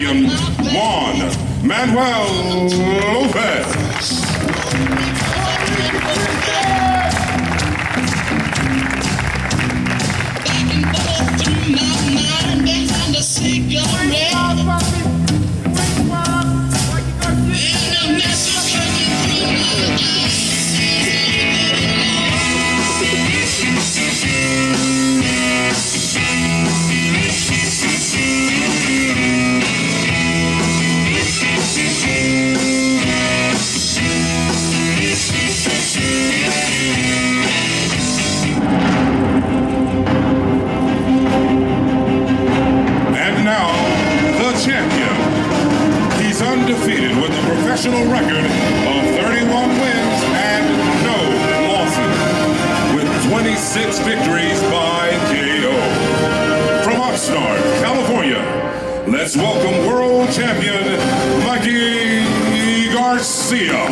Juan Manuel Lopez. Undefeated with a professional record of 31 wins and no losses, with 26 victories by KO. From Oxnard, California, let's welcome world champion Mikey Garcia.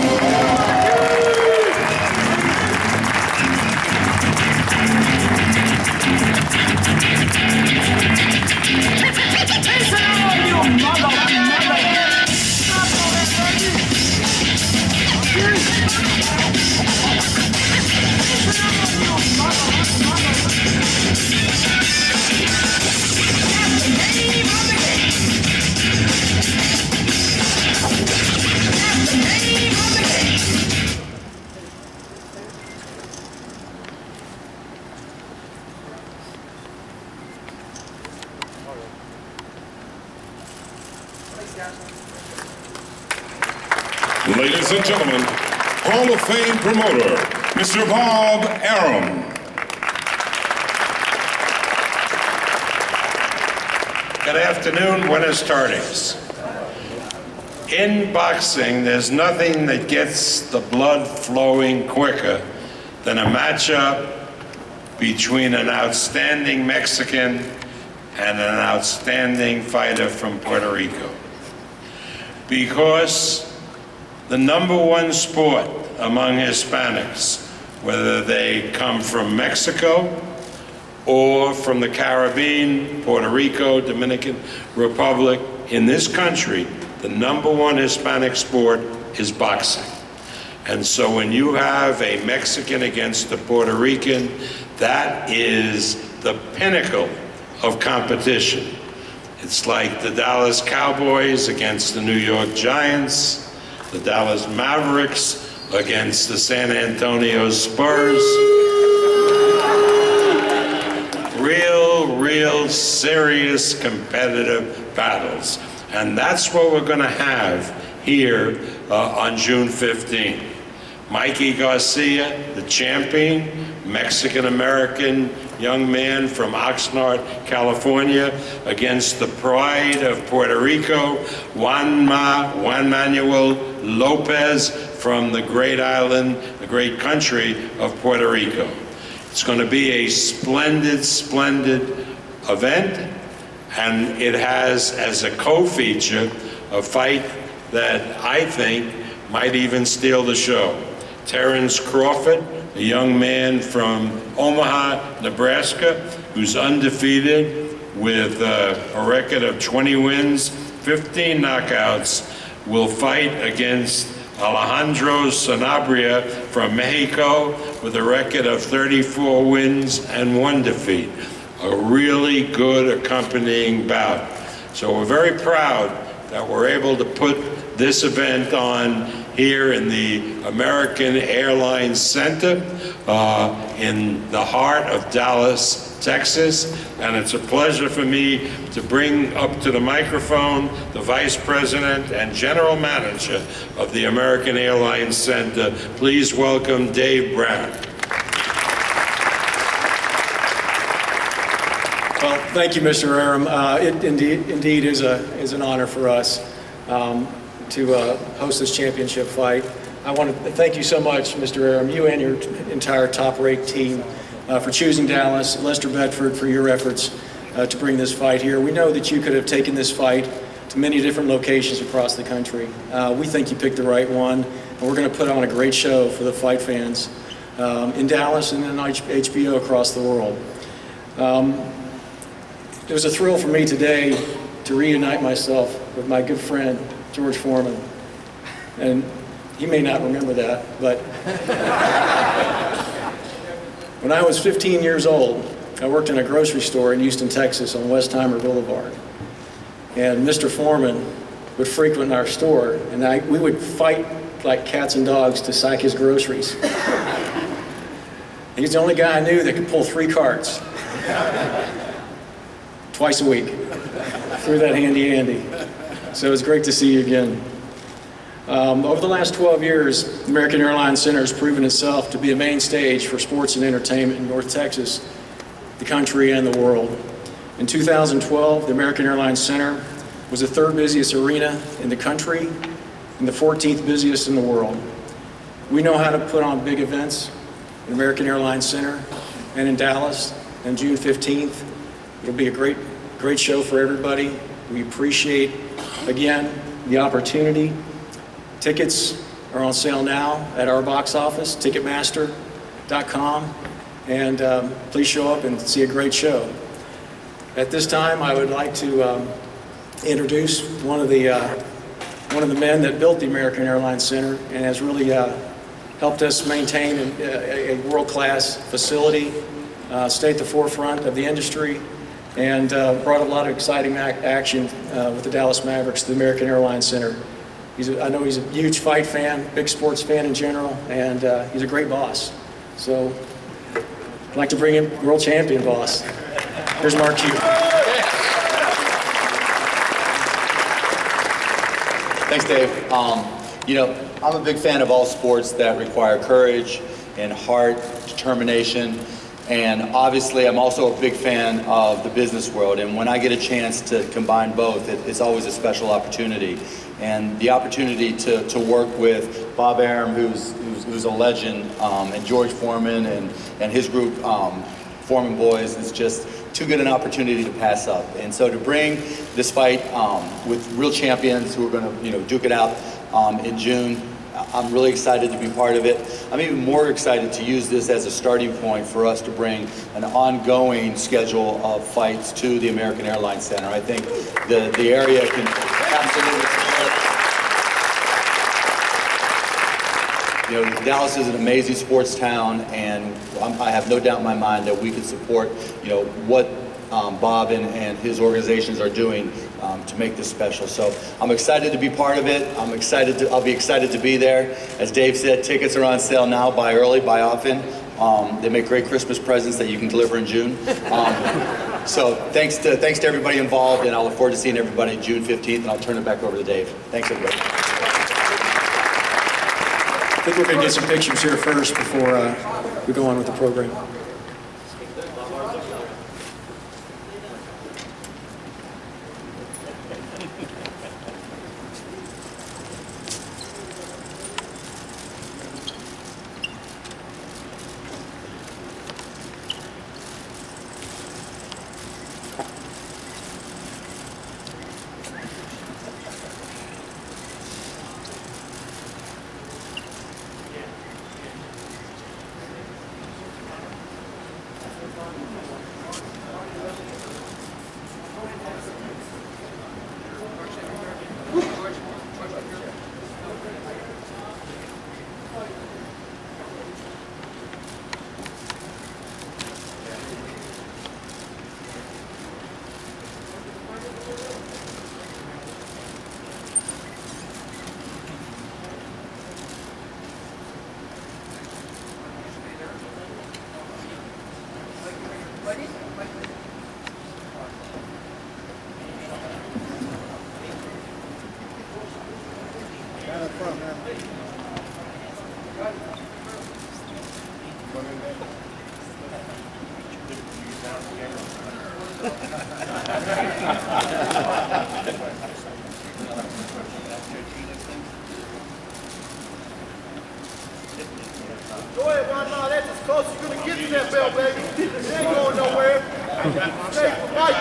Ladies and gentlemen, Hall of Fame promoter, Mr. Bob Arum. Good afternoon, buenas tardes. In boxing, there's nothing that gets the blood flowing quicker than a matchup between an outstanding Mexican and an outstanding fighter from Puerto Rico. Because the #1 sport among Hispanics, whether they come from Mexico or from the Caribbean, Puerto Rico, Dominican Republic, in this country, the #1 Hispanic sport is boxing. And so when you have a Mexican against a Puerto Rican, that is the pinnacle of competition. It's like the Dallas Cowboys against the New York Giants, the Dallas Mavericks against the San Antonio Spurs. Real serious competitive battles. And that's what we're gonna have here on June 15th. Mikey Garcia, the champion, Mexican-American young man from Oxnard, California, against the pride of Puerto Rico, Juan Manuel Lopez from the great island, the great country of Puerto Rico. It's going to be a splendid event, and it has as a co-feature a fight that I think might even steal the show. Terrence Crawford, a young man from Omaha, Nebraska, who's undefeated with a record of 20 wins, 15 knockouts, will fight against Alejandro Sanabria from Mexico with a record of 34 wins and 1 defeat. A really good accompanying bout. So we're very proud that we're able to put this event on here in the American Airlines Center in the heart of Dallas, Texas. And it's a pleasure for me to bring up to the microphone the Vice President and General Manager of the American Airlines Center. Please welcome Dave Brown. Well, thank you, Mr. Arum. It indeed is an honor for us to host this championship fight. I want to thank you so much, Mr. Arum, you and your entire top-rate team for choosing Dallas, Lester Bedford for your efforts to bring this fight here. We know that you could have taken this fight to many different locations across the country. We think you picked the right one, and we're going to put on a great show for the fight fans in Dallas and then HBO across the world. It was a thrill for me today to reunite myself with my good friend, George Foreman. And he may not remember that, but when I was 15 years old, I worked in a grocery store in Houston, Texas on Westheimer Boulevard. And Mr. Foreman would frequent our store, and we would fight like cats and dogs to sack his groceries. He's the only guy I knew that could pull 3 carts twice a week through that handy Andy. So it's great to see you again. Over the last 12 years, the American Airlines Center has proven itself to be a main stage for sports and entertainment in North Texas, the country, and the world. In 2012, the American Airlines Center was the 3rd busiest arena in the country and the 14th busiest in the world. We know how to put on big events at American Airlines Center and in Dallas on June 15th. It'll be a great show for everybody. We appreciate, again, the opportunity. Tickets are on sale now at our box office, Ticketmaster.com, and please show up and see a great show. At this time, I would like to introduce one of the men that built the American Airlines Center and has really helped us maintain a world-class facility, stay at the forefront of the industry, and brought a lot of exciting action with the Dallas Mavericks to the American Airlines Center. I know he's a huge fight fan, big sports fan in general, and he's a great boss. So I'd like to bring in world champion boss. Here's Mark Q. Thanks, Dave. You know, I'm a big fan of all sports that require courage and heart, determination, and obviously I'm also a big fan of the business world, and when I get a chance to combine both, it's always a special opportunity. And the opportunity to work with Bob Arum, who's a legend, and George Foreman and his group, Foreman Boys, is just too good an opportunity to pass up. And so to bring this fight with real champions who are going to duke it out in June, I'm really excited to be part of it. I'm even more excited to use this as a starting point for us to bring an ongoing schedule of fights to the American Airlines Center. I think the area can absolutely Dallas is an amazing sports town, and I have no doubt in my mind that we can support, what Bob and his organizations are doing to make this special. So I'm excited to be part of it. I'll be excited to be there. As Dave said, tickets are on sale now. Buy early, buy often. They make great Christmas presents that you can deliver in June. So thanks to everybody involved, and I look forward to seeing everybody June 15th, and I'll turn it back over to Dave. Thanks, everybody. I think we're going to get some pictures here first before we go on with the program. Go ahead, Ron. No, that's as close as you're going to get to that bell, baby. It ain't going nowhere. Stay for Mike.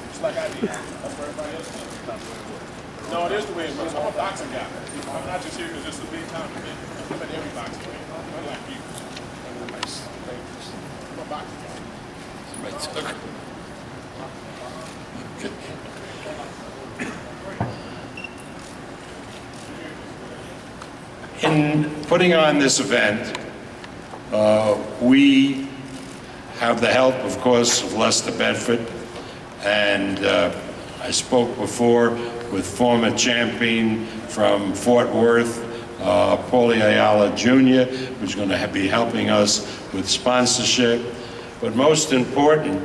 It's like I did. That's where everybody else is. No, it is the way it was. I'm a boxing guy. I'm not just here because it's a big time event. I'm at every boxing event. Unlike you. I'm a boxing guy. Somebody took it. Okay. In putting on this event, we have the help, of course, of Lester Bedford, and I spoke before with former champion from Fort Worth, Paulie Ayala Jr., who's going to be helping us with sponsorship. But most important,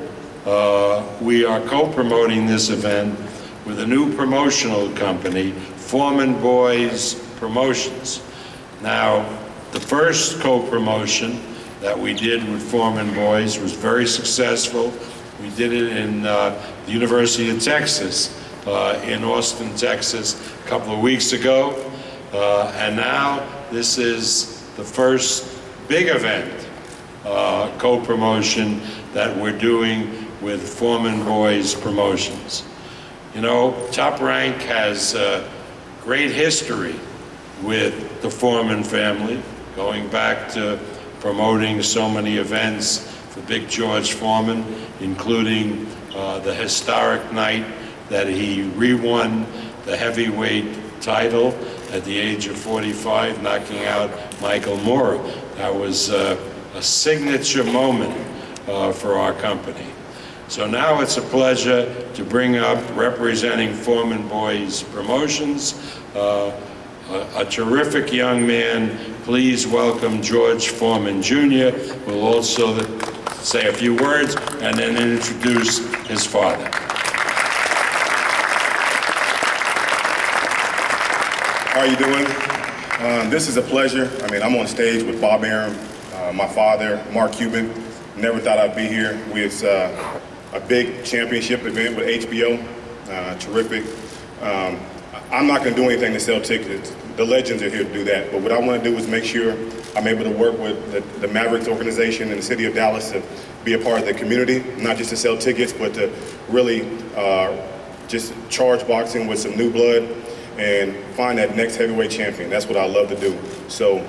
we are co-promoting this event with a new promotional company, Foreman Boys Promotions. Now, the first co-promotion that we did with Foreman Boys was very successful. We did it in the University of Texas, in Austin, Texas, a couple of weeks ago. And now this is the first big event, co-promotion that we're doing with Foreman Boys Promotions. You know, Top Rank has a great history with the Foreman family, going back to promoting so many events for Big George Foreman, including the historic night that he re-won the heavyweight title at the age of 45, knocking out Michael Moore. That was a signature moment for our company. So now it's a pleasure to bring up, representing Foreman Boys Promotions, a terrific young man. Please welcome George Foreman Jr., who will also say a few words and then introduce his father. How are you doing? This is a pleasure. I mean, I'm on stage with Bob Arum, my father, Mark Cuban. Never thought I'd be here. It's a big championship event with HBO. Terrific. I'm not going to do anything to sell tickets. The legends are here to do that. But what I want to do is make sure I'm able to work with the Mavericks organization in the city of Dallas to be a part of the community, not just to sell tickets, but to really just charge boxing with some new blood and find that next heavyweight champion. That's what I love to do. So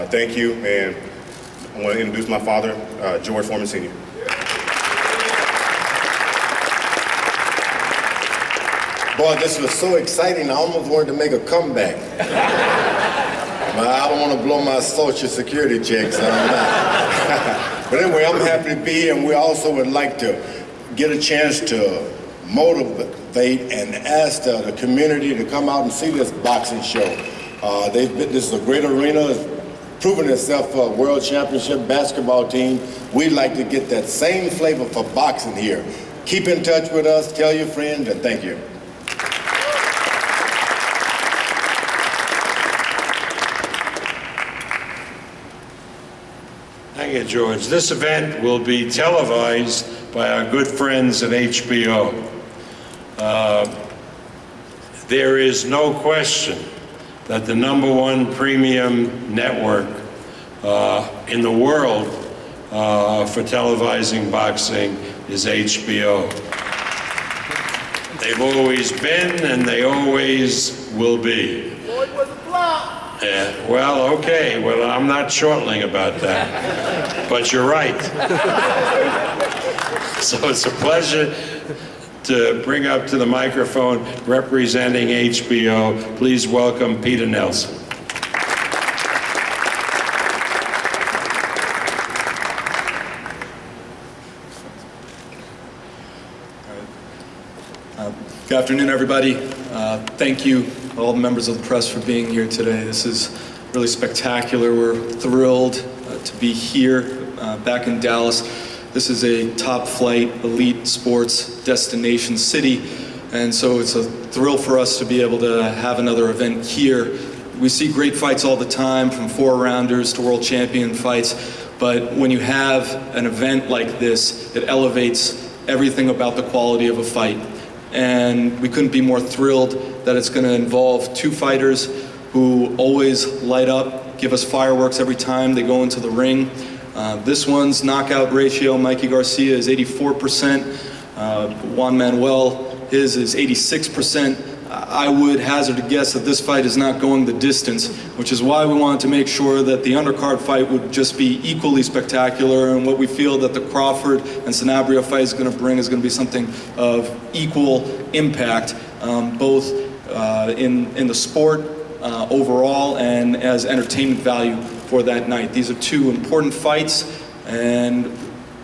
thank you, and I want to introduce my father, George Foreman Sr. Boy, this was so exciting, I almost wanted to make a comeback. But I don't want to blow my Social Security check, so I'm not. But anyway, I'm happy to be here, and we also would like to get a chance to motivate and ask the community to come out and see this boxing show. This is a great arena. It's proven itself for a world championship basketball team. We'd like to get that same flavor for boxing here. Keep in touch with us, tell your friends, and thank you. Thank you, George. This event will be televised by our good friends at HBO. There is no question that the #1 premium network in the world for televising boxing is HBO. They've always been, and they always will be. Floyd was a flop. Yeah, well, okay. Well, I'm not chortling about that, but you're right. So it's a pleasure to bring up to the microphone, representing HBO. Please welcome Peter Nelson. Good afternoon, everybody. Thank you, all the members of the press, for being here today. This is really spectacular. We're thrilled to be here back in Dallas. This is a top-flight elite sports destination city, and so it's a thrill for us to be able to have another event here. We see great fights all the time, from 4-rounders to world champion fights, but when you have an event like this, it elevates everything about the quality of a fight. And we couldn't be more thrilled that it's going to involve two fighters who always light up, give us fireworks every time they go into the ring. This one's knockout ratio, Mikey Garcia, is 84%. Juan Manuel, his is 86%. I would hazard a guess that this fight is not going the distance, which is why we wanted to make sure that the undercard fight would just be equally spectacular, and what we feel that the Crawford and Sanabria fight is going to bring is going to be something of equal impact, both in the sport overall and as entertainment value for that night. These are two important fights, and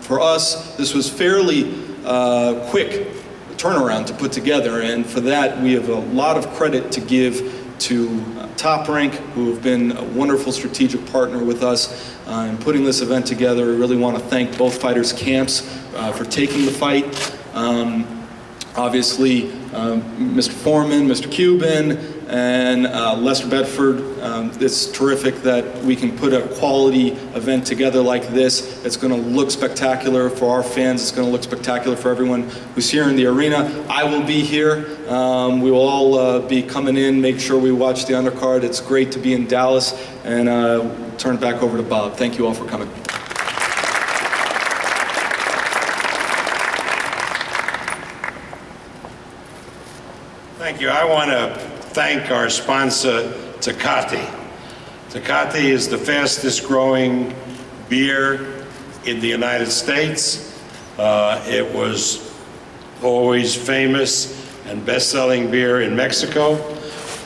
for us, this was fairly quick turnaround to put together, and for that we have a lot of credit to give to Top Rank, who have been a wonderful strategic partner with us in putting this event together. We really want to thank both fighters' camps for taking the fight. Obviously, Mr. Foreman, Mr. Cuban, and Lester Bedford. It's terrific that we can put a quality event together like this. It's going to look spectacular for our fans. It's going to look spectacular for everyone who's here in the arena. I will be here. We will all be coming in, make sure we watch the undercard. It's great to be in Dallas, and turn it back over to Bob. Thank you all for coming. Thank you. I want to thank our sponsor, Tecate. Tecate is the fastest growing beer in the United States. It was always famous and best-selling beer in Mexico,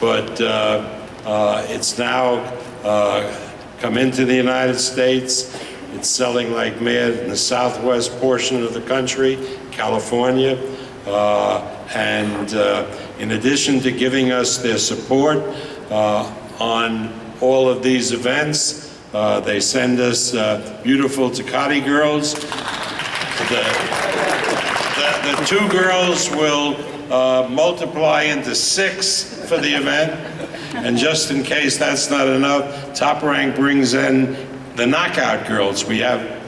but it's now come into the United States. It's selling like mad in the southwest portion of the country, California, and in addition to giving us their support on all of these events, they send us beautiful Tecate girls. The two girls will multiply into 6 for the event. And just in case that's not enough, Top Rank brings in the knockout girls. We have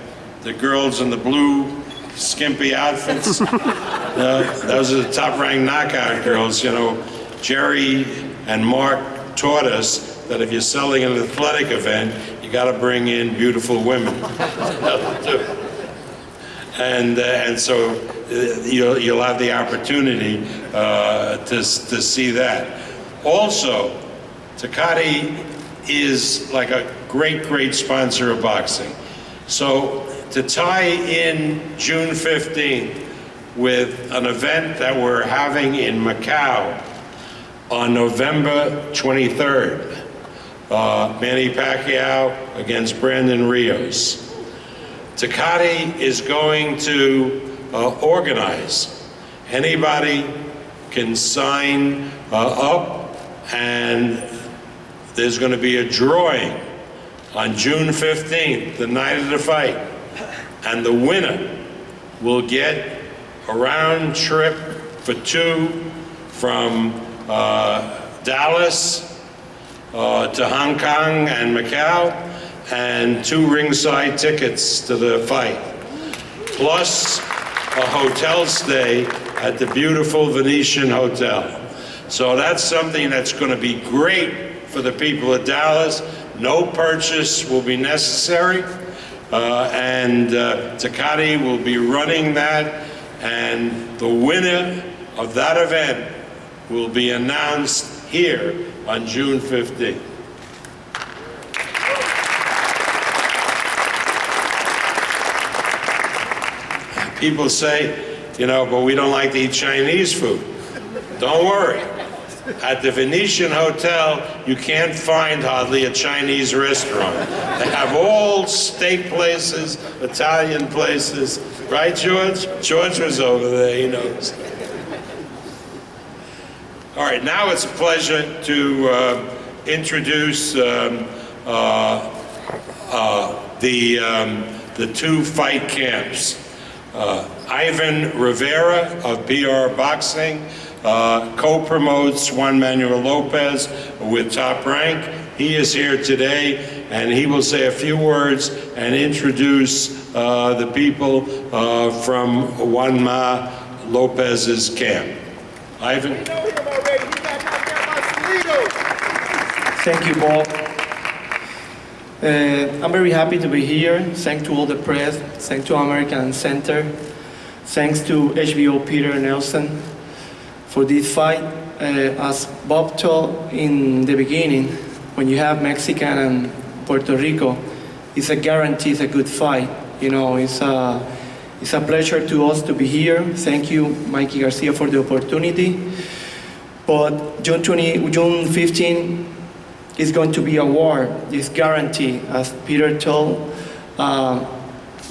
the girls in the blue skimpy outfits. Those are the Top Rank knockout girls. You know, Jerry and Mark taught us that if you're selling an athletic event, you got to bring in beautiful women. And so you'll have the opportunity to see that. Also, Tecate is like a great sponsor of boxing. So to tie in June 15th with an event that we're having in Macau on November 23rd, Manny Pacquiao against Brandon Rios. Tecate is going to organize. Anybody can sign up, and there's going to be a drawing on June 15th, the night of the fight, and the winner will get a round trip for 2 from Dallas to Hong Kong and Macau, and 2 ringside tickets to the fight, plus a hotel stay at the beautiful Venetian Hotel. So that's something that's going to be great for the people of Dallas. No purchase will be necessary, and Tecate will be running that, and the winner of that event will be announced here on June 15th. People say, you know, but we don't like to eat Chinese food. Don't worry. At the Venetian Hotel, you can't find hardly a Chinese restaurant. They have all steak places, Italian places. Right, George? George was over there, he knows. All right, now it's a pleasure to introduce the 2 fight camps. Ivan Rivera of BR Boxing co-promotes Juan Manuel Lopez with Top Rank. He is here today, and he will say a few words and introduce the people from Juanma Lopez's camp. Ivan? You know him already. He got knocked out by Salido. Thank you, Bob. I'm very happy to be here. Thanks to all the press. Thanks to American Center. Thanks to HBO Peter Nelson for this fight. As Bob told in the beginning, when you have Mexican and Puerto Rico, it's a guarantee it's a good fight. You know, it's a pleasure to us to be here. Thank you, Mikey Garcia, for the opportunity. But June 15, it's going to be a war. It's guaranteed. As Peter told,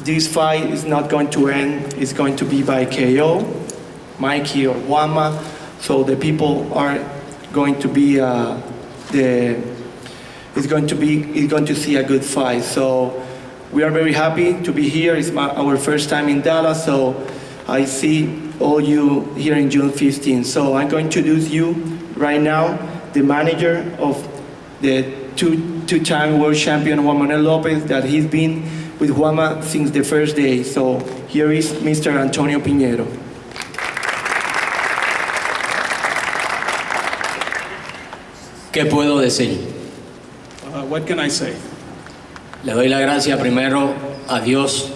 this fight is not going to end. It's going to be by KO, Mikey or Juanma. So the people are going to be it's going to see a good fight. So we are very happy to be here. It's our first time in Dallas. So I see all you here in June 15. So I'm going to introduce you right now, the manager of the two-time world champion Juan Manuel Lopez, that he's been with Juanma since the first day. So here is Mr. Antonio Piñero. ¿Qué puedo decir? What can I say? Le doy la gracia primero a Dios,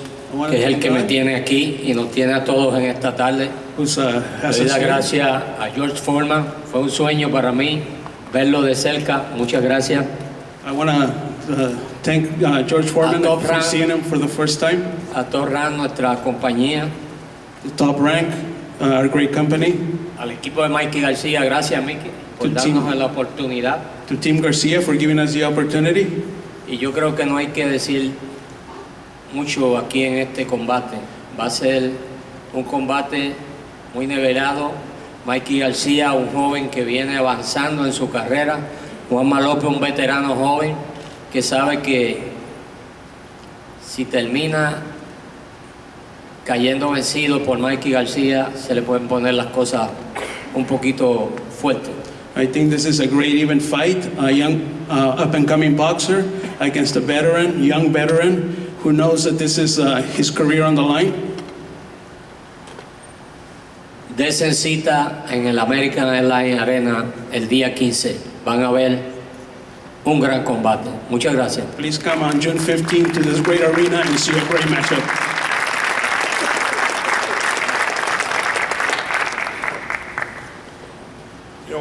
que es el que me tiene aquí y nos tiene a todos en esta tarde. Le doy la gracia a George Foreman. Fue un sueño para mí verlo de cerca. Muchas gracias. I want to thank George Foreman for seeing him for the first time. A Top Rank, nuestra compañía. Top Rank, our great company. Al equipo de Mikey García, gracias Mikey por darnos la oportunidad. To Team Garcia for giving us the opportunity. Y yo creo que no hay que decir mucho aquí en este combate. Va a ser un combate muy nivelado. Mikey García, un joven que viene avanzando en su carrera. Juanma López, un veterano joven que sabe que si termina cayendo vencido por Mikey García, se le pueden poner las cosas un poquito fuertes. I think this is a great even fight, a young up-and-coming boxer against a veteran, young veteran, who knows that this is his career on the line. Desen cita en el American Airlines Arena el día 15. Van a ver un gran combate. Muchas gracias. Please come on June 15th to this great arena and see a great matchup.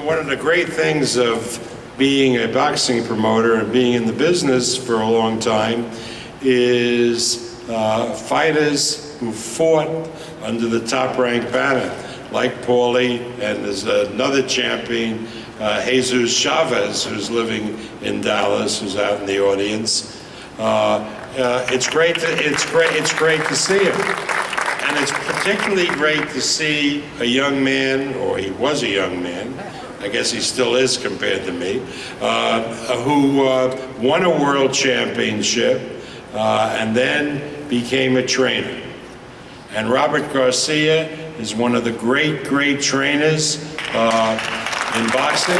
One of the great things of being a boxing promoter and being in the business for a long time is fighters who fought under the Top Rank banner, like Paulie, and there's another champion, Jesus Chavez, who's living in Dallas, who's out in the audience. It's great to see him. And it's particularly great to see a young man, or he was a young man, I guess he still is compared to me, who won a world championship and then became a trainer. And Robert Garcia is one of the great trainers in boxing.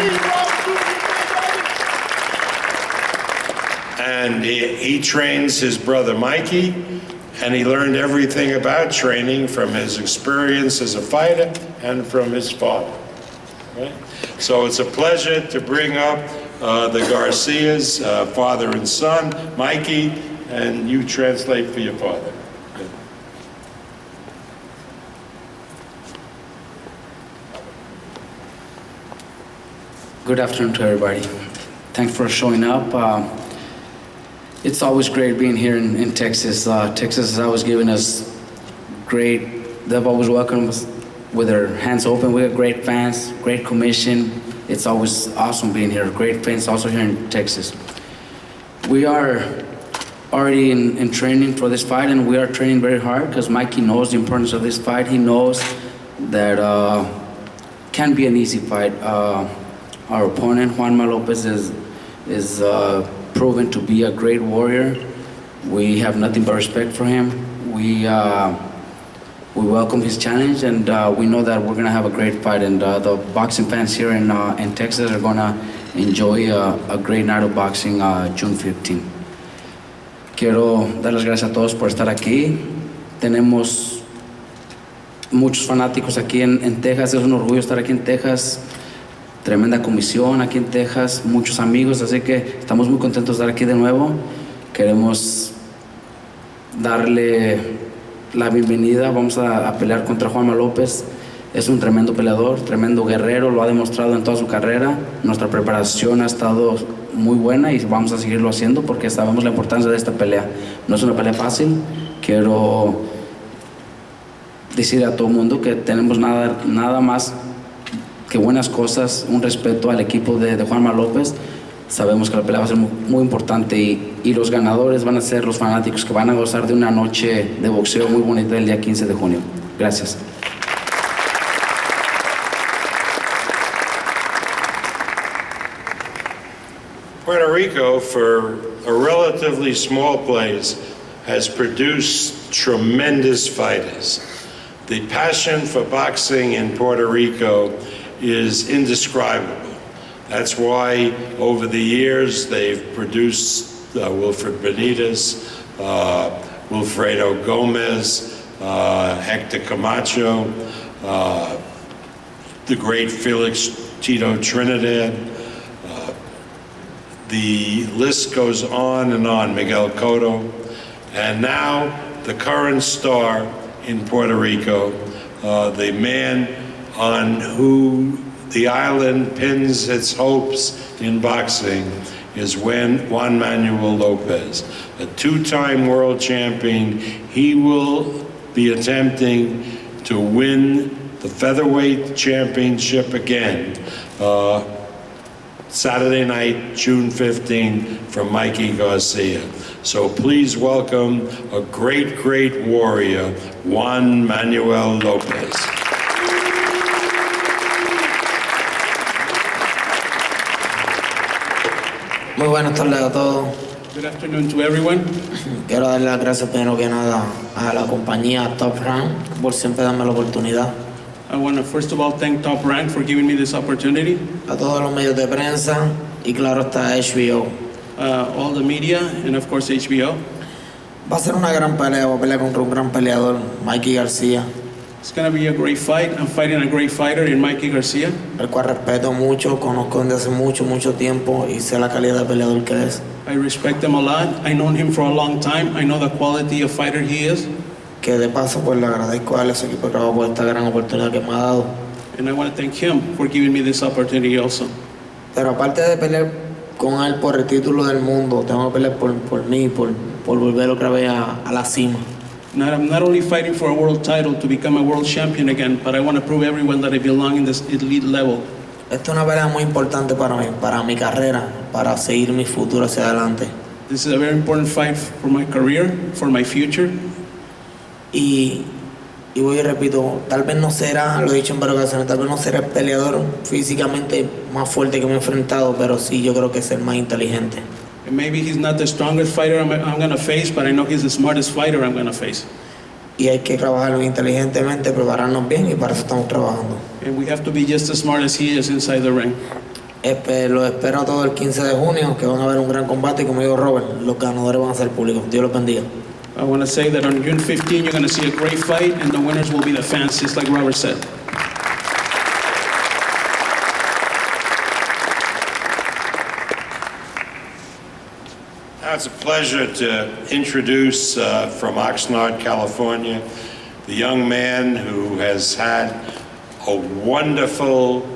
And he trains his brother Mikey, and he learned everything about training from his experience as a fighter and from his father. Right? So it's a pleasure to bring up the Garcias, father and son, Mikey, and you translate for your father. Good afternoon to everybody. Thanks for showing up. It's always great being here in Texas. Texas has always given us they've always welcomed us with their hands open. We have great fans, great commission. It's always awesome being here. Great fans also here in Texas. We are already in training for this fight, and we are training very hard because Mikey knows the importance of this fight. He knows that can't be an easy fight. Our opponent, Juanma Lopez, is proven to be a great warrior. We have nothing but respect for him. We welcome his challenge, and we know that we're going to have a great fight, and the boxing fans here in Texas are going to enjoy a great night of boxing June 15. Quiero dar las gracias a todos por estar aquí. Tenemos muchos fanáticos aquí en Texas. Es un orgullo estar aquí en Texas. Tremenda comisión aquí en Texas, muchos amigos, así que estamos muy contentos de estar aquí de nuevo. Queremos darle la bienvenida. Vamos a pelear contra Juanma López. Es un tremendo peleador, tremendo guerrero, lo ha demostrado en toda su carrera. Nuestra preparación ha estado muy buena y vamos a seguirlo haciendo porque sabemos la importancia de esta pelea. No es una pelea fácil. Quiero decir a todo el mundo que tenemos nada más que buenas cosas, un respeto al equipo de Juanma López. sabemos que la pelea va a ser muy importante y los ganadores van a ser los fanáticos que van a gozar de una noche de boxeo muy bonita el día 15 de junio. Gracias. Puerto Rico, for a relatively small place, has produced tremendous fighters. The passion for boxing in Puerto Rico is indescribable. That's why over the years they've produced Wilfred Benitez, Wilfredo Gomez, Hector Camacho, the great Felix Tito Trinidad. The list goes on and on, Miguel Cotto. And now the current star in Puerto Rico, the man on who the island pins its hopes in boxing, is Juan Manuel Lopez, a two-time world champion. He will be attempting to win the featherweight championship again Saturday night, June 15, from Mikey Garcia. So please welcome a great, great warrior, Juan Manuel Lopez. Muy buenas tardes a todos. Good afternoon to everyone. Quiero dar las gracias primero que nada a la compañía Top Rank por siempre darme la oportunidad. I want to first of all thank Top Rank for giving me this opportunity. A todos los medios de prensa y claro está HBO. All the media and of course HBO. Va a ser una gran pelea, voy a pelear contra un gran peleador, Mikey Garcia. It's going to be a great fight. I'm fighting a great fighter in Mikey Garcia. El cual respeto mucho, conozco desde hace mucho tiempo y sé la calidad de peleador que es. I respect him a lot. I known him for a long time. I know the quality of fighter he is. Que de paso pues le agradezco a él, a su equipo de trabajo por esta gran oportunidad que me ha dado. And I want to thank him for giving me this opportunity also. Pero aparte de pelear con él por el título del mundo, tengo que pelear por mí, por volver otra vez a la cima. I'm not only fighting for a world title to become a world champion again, but I want to prove everyone that I belong in this elite level. Esta es una pelea muy importante para mí, para mi carrera, para seguir mi futuro hacia adelante. This is a very important fight for my career, for my future. Y voy y repito, tal vez no será, lo he dicho en varias ocasiones, tal vez no será el peleador físicamente más fuerte que me he enfrentado, pero sí yo creo que es el más inteligente. And maybe he's not the strongest fighter I'm going to face, but I know he's the smartest fighter I'm going to face. Y hay que trabajarlo inteligentemente, prepararnos bien y para eso estamos trabajando. And we have to be just as smart as he is inside the ring. Lo espero todo el 15 de junio, que van a ver un gran combate y como dijo Robert, los ganadores van a ser públicos. Dios los bendiga. I want to say that on June 15, you're going to see a great fight, and the winners will be the fans, just like Robert said. Now it's a pleasure to introduce from Oxnard, California, the young man who has had a wonderful,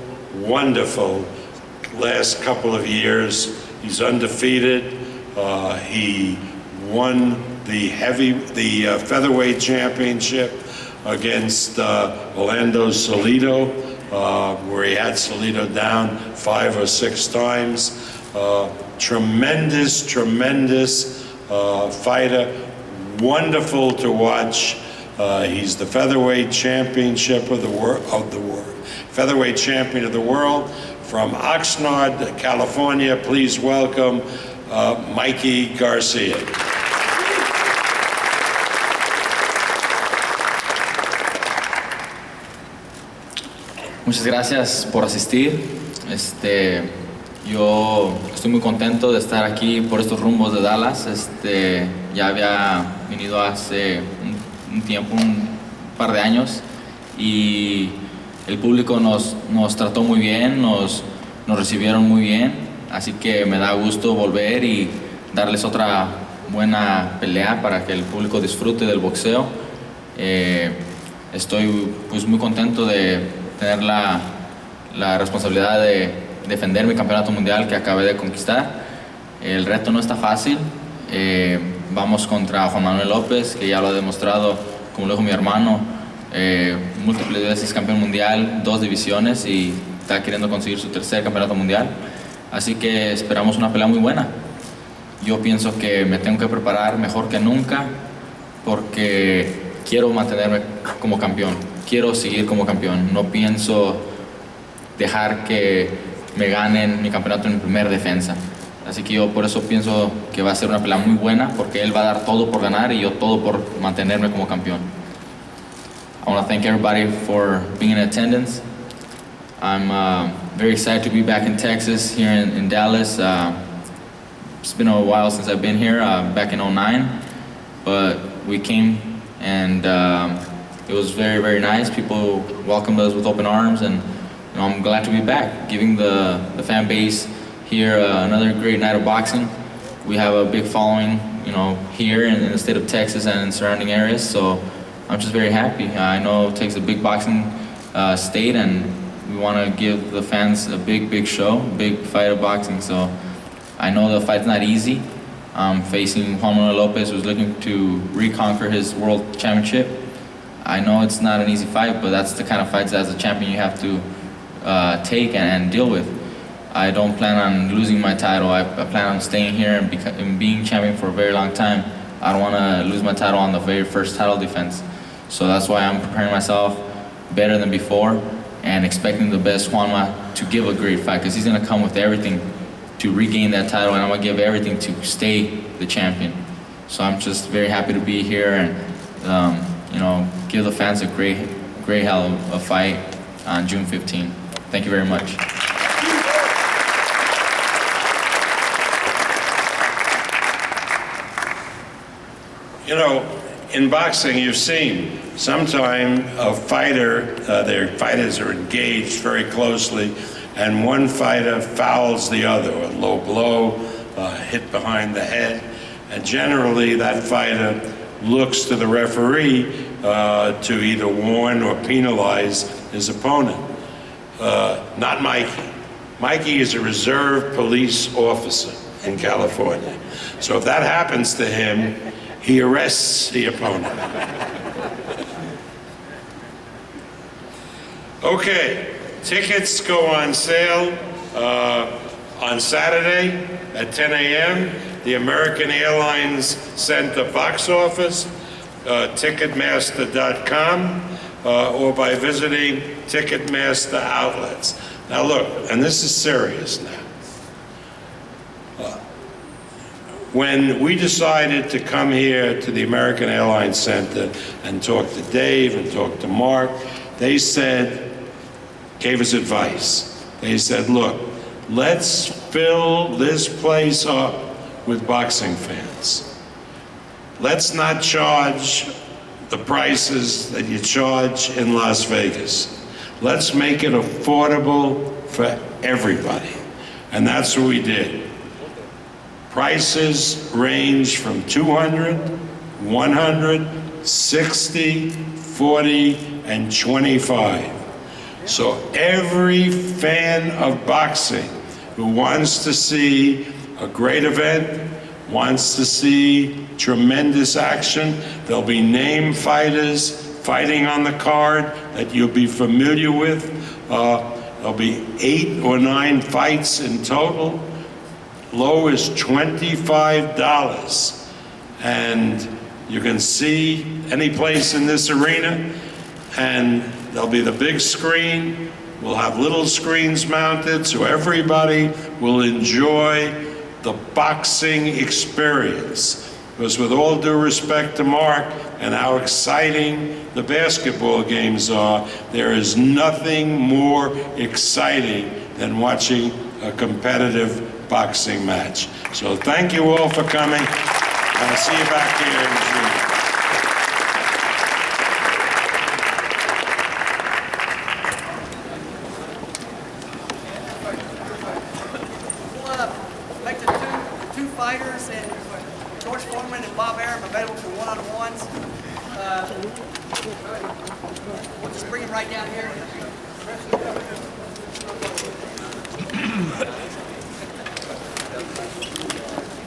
wonderful last couple of years. He's undefeated. He won the featherweight championship against Orlando Salido, where he had Salido down 5 or 6 times. Tremendous fighter, wonderful to watch. He's the featherweight championship of the world, featherweight champion of the world from Oxnard, California. Please welcome Mikey Garcia. Muchas gracias por asistir. Yo estoy muy contento de estar aquí por estos rumbos de Dallas. Ya había venido hace un tiempo, un par de años, y el público nos trató muy bien, nos recibieron muy bien, así que me da gusto volver y darles otra buena pelea para que el público disfrute del boxeo. Estoy pues muy contento de tener la responsabilidad de defender mi campeonato mundial que acabé de conquistar. El reto no está fácil. Vamos contra Juan Manuel López, que ya lo ha demostrado, como lo dijo mi hermano, múltiples veces campeón mundial, 2 divisiones, y está queriendo conseguir su 3er campeonato mundial. Así que esperamos una pelea muy buena. Yo pienso que me tengo que preparar mejor que nunca porque quiero mantenerme como campeón. Quiero seguir como campeón. No pienso dejar que me ganen mi campeonato en primera defensa. Así que yo por eso pienso que va a ser una pelea muy buena porque él va a dar todo por ganar y yo todo por mantenerme como campeón. I want to thank everybody for being in attendance. I'm very excited to be back in Texas, here in Dallas. It's been a while since I've been here, back in 2009, but we came and it was very, very nice. People welcomed us with open arms, and I'm glad to be back, giving the fan base here another great night of boxing. We have a big following, here in the state of Texas and in surrounding areas, so I'm just very happy. I know it takes a big boxing state, and we want to give the fans a big show, big fight of boxing. So I know the fight's not easy. I'm facing Juan Manuel Lopez, who's looking to reconquer his world championship. I know it's not an easy fight, but that's the kind of fights as a champion you have to take and deal with. I don't plan on losing my title. I plan on staying here and being champion for a very long time. I don't want to lose my title on the very first title defense. So that's why I'm preparing myself better than before and expecting the best Juanma to give a great fight, because he's going to come with everything to regain that title, and I'm going to give everything to stay the champion. So I'm just very happy to be here and give the fans a great hell of a fight on June 15. Thank you very much. In boxing, you've seen sometime a fighter, their fighters are engaged very closely, and one fighter fouls the other, a low blow, hit behind the head, and generally that fighter looks to the referee to either warn or penalize his opponent. Not Mikey. Mikey is a reserve police officer in California. So if that happens to him, he arrests the opponent. Okay, tickets go on sale on Saturday at 10 a.m. The American Airlines Center box office, Ticketmaster.com, or by visiting Ticketmaster outlets. Now look, and this is serious now. When we decided to come here to the American Airlines Center and talk to Dave and talk to Mark, they gave us advice. They said, look, let's fill this place up with boxing fans. Let's not charge the prices that you charge in Las Vegas. Let's make it affordable for everybody. And that's what we did. Prices range from $200, $100, $60, $40, and $25. So every fan of boxing who wants to see a great event, wants to see tremendous action, there'll be name fighters fighting on the card that you'll be familiar with. There'll be 8 or 9 fights in total. Low is $25, and you can see any place in this arena, and there'll be the big screen. We'll have little screens mounted, so everybody will enjoy the boxing experience. Because with all due respect to Mark and how exciting the basketball games are, there is nothing more exciting than watching a competitive boxing match. So thank you all for coming, and I'll see you back here in June. Elected two fighters, and George Foreman and Bob Arum available for one-on-ones. We'll just bring him right down here.